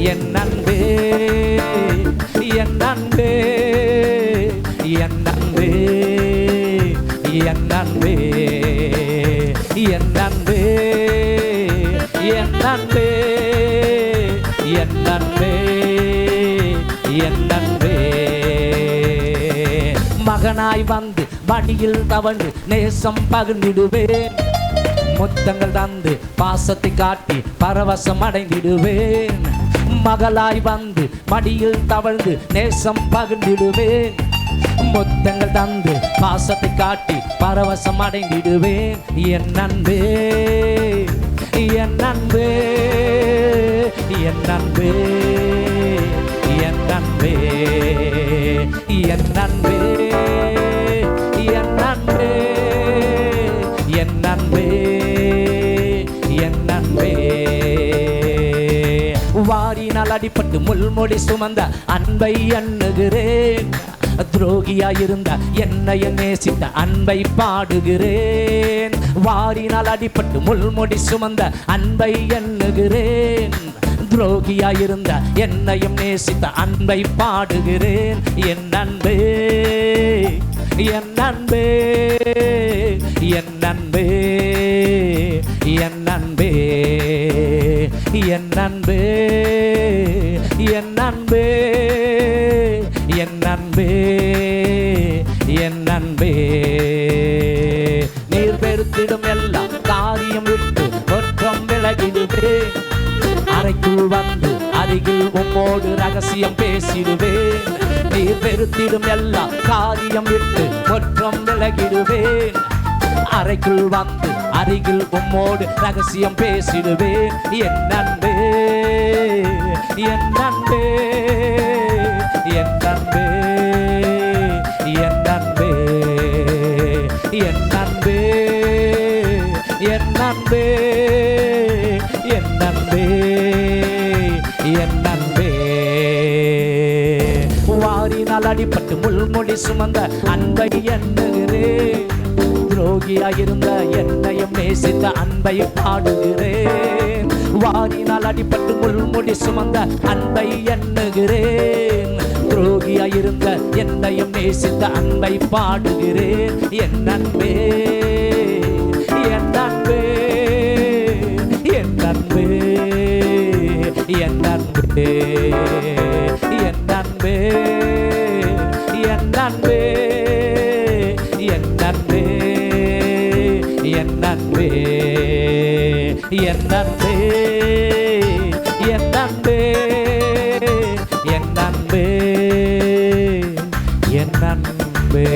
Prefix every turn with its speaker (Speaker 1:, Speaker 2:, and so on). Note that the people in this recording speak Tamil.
Speaker 1: என் அன்பே என் அன்பே என் அன்பே என் அன்பே என் அன்பே என் அன்பே என் அன்பே என் அன்பே மகனாய் வந்து மடியில் தவழ்ந்து நேசம் பகிர்ந்திடுவேன் முத்தங்கள் தந்து பாசத்தை காட்டி பரவசம் அடைந்திடுவேன் மகளாய் வந்து மடியில் தவழ்ந்து நேசம் பகிர்ந்திடுவேன் முத்தங்கள் தந்து பாசத்தை காட்டி பரவசம் அடைந்திடுவேன் என் அன்பே என் அன்பே என் அன்பே என் அன்பே என் அன்பே என் அன்பே என் அன்பே என் அன்பே வாரினால் அடிபட்டு முள்மொழி சுமந்த அன்பை எண்ணுகிறேன் துரோகியாயிருந்த என்னை நேசித்த அன்பை பாடுகிறேன் வாரினால் அடிபட்டு முள்மொழி சுமந்த அன்பை எண்ணுகிறேன் துரோகியாயிருந்த என்னையும் நேசித்த அன்பை பாடுகிறேன் என் அன்பே என் அன்பே என் அன்பே என் அன்பே என் அன்பே என் அன்பே என் அன்பே என் அன்பே நீர் பெருத்திடும் எல்லாம் காரியம் விட்டு ஒற்றம் விலகிடுவேன் அறைக்குள் வந்து அருகில் உம்மோடு ரகசியம் பேசிடுவேன் நீர் பெருத்திடும் எல்லாம் காரியம் விட்டு ஒற்றம் விலகிடுவேன் அறைக்குள் வந்து அருகில் உம்மோடு ரகசியம் பேசிடுவேன் என் அன்பே என் அன்பே என் அன்பே என் அன்பே என் அன்பே என் அன்பே என் அன்பே என் அன்பே வாரினால் அடிபட்டு முள்மொழி சுமந்த அன்பை எண்ணுகிறேன் துரோகியாயிருந்த என்னையும் நேசித்த அன்பை பாடுகிறேன் வாரினால் அடிபட்டு முள்முடி சுமந்த அன்பை எண்ணுகிறேன் துரோகியாயிருந்த என்னையும் நேசித்த அன்பை பாடுகிறேன் என் அன்பே என் அன்பே என் அன்பே என் அன்பே என் அன்பே என் அன்பே என் அன்பே என் அன்பே என் அன்பே என் அன்பே என் அன்பே என் அன்பே